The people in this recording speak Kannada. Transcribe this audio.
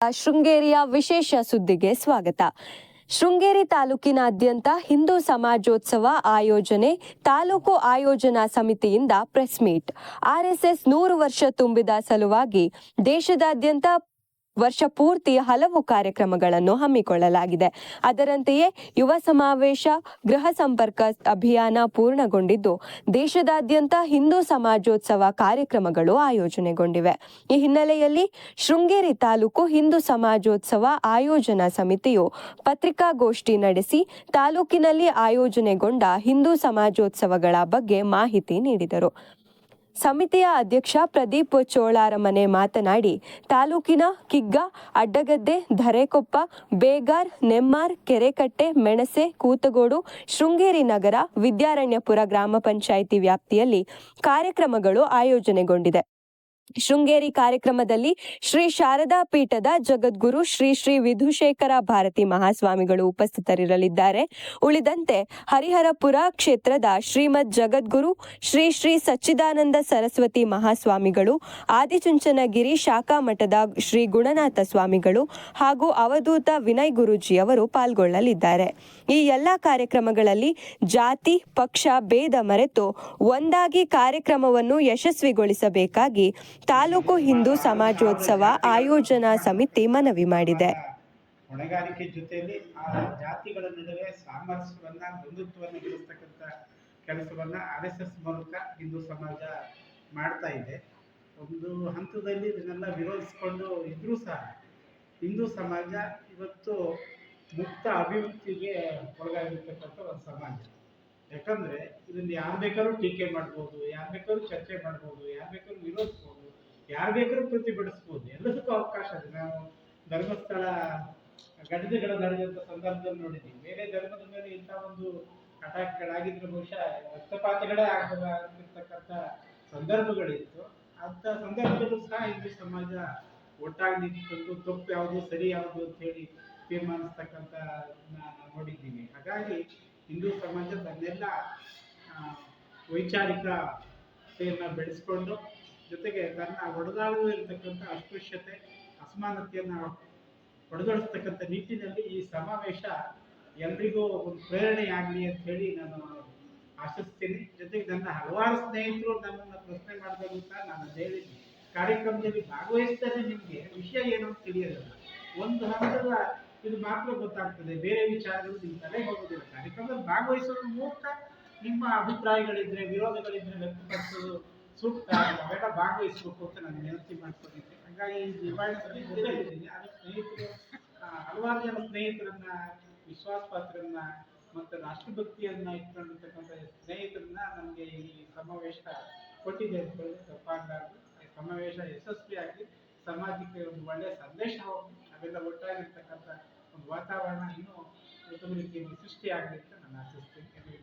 ಶೃಂಗೇರಿಯ ವಿಶೇಷ ಸುದ್ದಿಗೆ ಸ್ವಾಗತ. ಶೃಂಗೇರಿ ತಾಲೂಕಿನಾದ್ಯಂತ ಹಿಂದೂ ಸಮಾಜೋತ್ಸವ ಆಯೋಜನೆ. ತಾಲೂಕು ಆಯೋಜನಾ ಸಮಿತಿಯಿಂದ ಪ್ರೆಸ್ ಮೀಟ್. ಆರ್ಎಸ್ಎಸ್ 100 ವರ್ಷ ತುಂಬಿದ ಸಲುವಾಗಿ ದೇಶದಾದ್ಯಂತ ವರ್ಷ ಪೂರ್ತಿ ಹಲವು ಕಾರ್ಯಕ್ರಮಗಳನ್ನು ಹಮ್ಮಿಕೊಳ್ಳಲಾಗಿದೆ. ಅದರಂತೆಯೇ ಯುವ ಸಮಾವೇಶ, ಗೃಹ ಸಂಪರ್ಕ ಅಭಿಯಾನ ಪೂರ್ಣಗೊಂಡಿದ್ದು ದೇಶದಾದ್ಯಂತ ಹಿಂದೂ ಸಮಾಜೋತ್ಸವ ಕಾರ್ಯಕ್ರಮಗಳು ಆಯೋಜನೆಗೊಂಡಿವೆ. ಈ ಹಿನ್ನೆಲೆಯಲ್ಲಿ ಶೃಂಗೇರಿ ತಾಲೂಕು ಹಿಂದೂ ಸಮಾಜೋತ್ಸವ ಆಯೋಜನಾ ಸಮಿತಿಯು ಪತ್ರಿಕಾಗೋಷ್ಠಿ ನಡೆಸಿ ತಾಲೂಕಿನಲ್ಲಿ ಆಯೋಜನೆಗೊಂಡ ಹಿಂದೂ ಸಮಾಜೋತ್ಸವಗಳ ಬಗ್ಗೆ ಮಾಹಿತಿ ನೀಡಿದರು. ಸಮಿತಿಯ ಅಧ್ಯಕ್ಷ ಪ್ರದೀಪ್ ಚೋಳಾರಮನೆ ಮಾತನಾಡಿ, ತಾಲೂಕಿನ ಕಿಗ್ಗ, ಅಡ್ಡಗದ್ದೆ, ಧರೆಕೊಪ್ಪ, ಬೇಗಾರ್, ನೆಮ್ಮಾರ್, ಕೆರೆಕಟ್ಟೆ, ಮೆಣಸೆ, ಕೂತಗೋಡು, ಶೃಂಗೇರಿ ನಗರ, ವಿದ್ಯಾರಣ್ಯಪುರ ಗ್ರಾಮ ಪಂಚಾಯಿತಿ ವ್ಯಾಪ್ತಿಯಲ್ಲಿ ಕಾರ್ಯಕ್ರಮಗಳು ಆಯೋಜನೆಗೊಂಡಿದೆ. ಶೃಂಗೇರಿ ಕಾರ್ಯಕ್ರಮದಲ್ಲಿ ಶ್ರೀ ಶಾರದಾ ಪೀಠದ ಜಗದ್ಗುರು ಶ್ರೀ ಶ್ರೀ ವಿಧುಶೇಖರ ಭಾರತಿ ಮಹಾಸ್ವಾಮಿಗಳು ಉಪಸ್ಥಿತರಿರಲಿದ್ದಾರೆ. ಉಳಿದಂತೆ ಹರಿಹರಪುರ ಕ್ಷೇತ್ರದ ಶ್ರೀಮದ್ ಜಗದ್ಗುರು ಶ್ರೀ ಶ್ರೀ ಸಚ್ಚಿದಾನಂದ ಸರಸ್ವತಿ ಮಹಾಸ್ವಾಮಿಗಳು, ಆದಿಚುಂಚನಗಿರಿ ಶಾಖಾ ಮಠದ ಶ್ರೀ ಗುಣನಾಥ ಸ್ವಾಮಿಗಳು ಹಾಗೂ ಅವಧೂತ ವಿನಯ್ ಗುರೂಜಿಯವರು ಪಾಲ್ಗೊಳ್ಳಲಿದ್ದಾರೆ. ಈ ಎಲ್ಲ ಕಾರ್ಯಕ್ರಮಗಳಲ್ಲಿ ಜಾತಿ ಪಕ್ಷ ಭೇದ ಮರೆತು ಒಂದಾಗಿ ಕಾರ್ಯಕ್ರಮವನ್ನು ಯಶಸ್ವಿಗೊಳಿಸಬೇಕಾಗಿ ತಾಲೂಕು ಹಿಂದೂ ಸಮಾಜೋತ್ಸವ ಆಯೋಜನಾ ಸಮಿತಿ ಮನವಿ ಮಾಡಿದೆ. ಹೊಣೆಗಾರಿಕೆ ಜೊತೆಯಲ್ಲಿ ಆ ಜಾತಿಗಳ ನಡುವೆ ಸಾಮರಸ್ಯವನ್ನ, ಬಂಧುತ್ವವನ್ನು ಬೆಳೆಸ್ತಕ್ಕಂಥ ಕೆಲಸವನ್ನ ಆರ್ಎಸ್ಎಸ್ ಮೂಲಕ ಹಿಂದೂ ಸಮಾಜ ಮಾಡ್ತಾ ಇದೆ. ಒಂದು ಹಂತದಲ್ಲಿ ಇದನ್ನೆಲ್ಲ ವಿರೋಧಿಸಿಕೊಂಡು ಇದ್ರೂ ಸಹ ಹಿಂದೂ ಸಮಾಜ ಇವತ್ತು ಮುಕ್ತ ಅಭಿವೃದ್ಧಿಗೆ ಒಳಗಾಗಿರ್ತಕ್ಕಂಥ ಒಂದು ಸಮಾಜ. ಯಾಕಂದ್ರೆ ಇದನ್ನ ಯಾರು ಬೇಕಾದ್ರೂ ಟೀಕೆ ಮಾಡ್ಬೋದು, ಯಾರು ಬೇಕಾದ್ರೂ ಚರ್ಚೆ ಮಾಡ್ಬೋದು, ಯಾರು ಬೇಕಾದ್ರೂ ವಿರೋಧಿಸ್ಬೋದು, ಯಾರು ಬೇಕಾದ್ರೂ ಪ್ರತಿಭಟಿಸ್ಬೋದು, ಎಲ್ಲದಕ್ಕೂ ಅವಕಾಶ ಇದೆ. ನಾವು ಧರ್ಮಸ್ಥಳ ಘಟನೆಗಳು ನಡೆದಂತ ಸಂದರ್ಭದಲ್ಲಿ ನೋಡಿದ್ದೀವಿ. ಬೇರೆ ಧರ್ಮದ ಮೇಲೆ ಇಂಥ ಒಂದು ಅಟ್ಯಾಕ್ಗಳಾಗಿದ್ರೆ ಬಹುಶಃ ರಕ್ತಪಾತಗಳೇ ಆಗಿರ್ತಕ್ಕಂಥ ಸಂದರ್ಭಗಳಿತ್ತು. ಅಂತ ಸಂದರ್ಭದಲ್ಲೂ ಸಹ ಹಿಂದೂ ಸಮಾಜ ಒಟ್ಟಾಗಿ ನಿಂತುಕೊಂಡು ತಪ್ಪು ಯಾವುದು ಸರಿ ಯಾವುದು ಅಂತ ಹೇಳಿ ತೀರ್ಮಾನಿಸ್ತಕ್ಕಂಥ ನೋಡಿದ್ದೀವಿ. ಹಾಗಾಗಿ ಹಿಂದೂ ಸಮಾಜ ತನ್ನೆಲ್ಲ ವೈಚಾರಿಕತೆಯನ್ನು ಬೆಳೆಸ್ಕೊಂಡು ಜೊತೆಗೆ ತನ್ನ ಒಡೆದಾಳದಲ್ಲಿರ್ತಕ್ಕಂಥ ಅಸ್ಪೃಶ್ಯತೆ, ಅಸಮಾನತೆಯನ್ನು ಹೊಡೆದೊಡಿಸ್ತಕ್ಕಂಥ ನಿಟ್ಟಿನಲ್ಲಿ ಈ ಸಮಾವೇಶ ಎಲ್ರಿಗೂ ಒಂದು ಪ್ರೇರಣೆಯಾಗಲಿ ಅಂತ ಹೇಳಿ ನಾನು ಆಶಿಸ್ತೀನಿ. ಜೊತೆಗೆ ನನ್ನ ಹಲವಾರು ಸ್ನೇಹಿತರು ನನ್ನನ್ನು ಪ್ರಶ್ನೆ ಮಾಡಿದಾಗ ಸಹ ನಾನು ಹೇಳಿದ್ದೀನಿ, ಕಾರ್ಯಕ್ರಮದಲ್ಲಿ ಭಾಗವಹಿಸ್ತಾನೆ ನಿಮಗೆ ವಿಷಯ ಏನು ಅಂತ ತಿಳಿಯೋದಿಲ್ಲ. ಒಂದು ಹಂತದ ಇದು ಮಾತ್ರ ಗೊತ್ತಾಗ್ತದೆ, ಬೇರೆ ವಿಚಾರಗಳು ನಿಮ್ಮ ತಲೆಗೆ ಹೋಗೋದಿಲ್ಲ. ಕಾರ್ಯಕ್ರಮದಲ್ಲಿ ಭಾಗವಹಿಸೋದ್ರ ಮೂಲಕ ನಿಮ್ಮ ಅಭಿಪ್ರಾಯಗಳಿದ್ರೆ, ವಿರೋಧಗಳಿದ್ರೆ ವ್ಯಕ್ತಪಡಿಸೋದು ಸೂಕ್ತ. ಅವೆಲ್ಲ ಭಾಗವಹಿಸಬೇಕು ಅಂತ ನಾನು ವಿನಂತಿ ಮಾಡ್ಕೊಂಡಿದ್ದೆ. ಹಾಗಾಗಿ ನಿವಾರಣೆ ಇದ್ದೀನಿ. ಆದರೆ ಸ್ನೇಹಿತರು, ಹಲವಾರು ಜನ ಸ್ನೇಹಿತರನ್ನ, ವಿಶ್ವಾಸಪಾತ್ರರನ್ನ ಮತ್ತು ರಾಷ್ಟ್ರಭಕ್ತಿಯನ್ನ ಇಟ್ಕೊಂಡಿರ್ತಕ್ಕಂಥ ಸ್ನೇಹಿತರನ್ನ ನಮಗೆ ಈ ಸಮಾವೇಶ ಕೊಟ್ಟಿದೆ ಅಂತ ಹೇಳಿ ತಪ್ಪಾಗಲಾರ್ದು. ಈ ಸಮಾವೇಶ ಯಶಸ್ವಿಯಾಗಿ ಸಮಾಜಕ್ಕೆ ಒಂದು ಒಳ್ಳೆಯ ಸಂದೇಶ ಹೋಗಿ ಅವೆಲ್ಲ ಒಟ್ಟಾಗಿರ್ತಕ್ಕಂಥ ಒಂದು ವಾತಾವರಣ ಇನ್ನೂ ಉತ್ತಮ ರೀತಿಯಲ್ಲಿ ಸೃಷ್ಟಿಯಾಗಲಿ ಅಂತ ನಾನು ಆಶಿಸ್ತೀನಿ.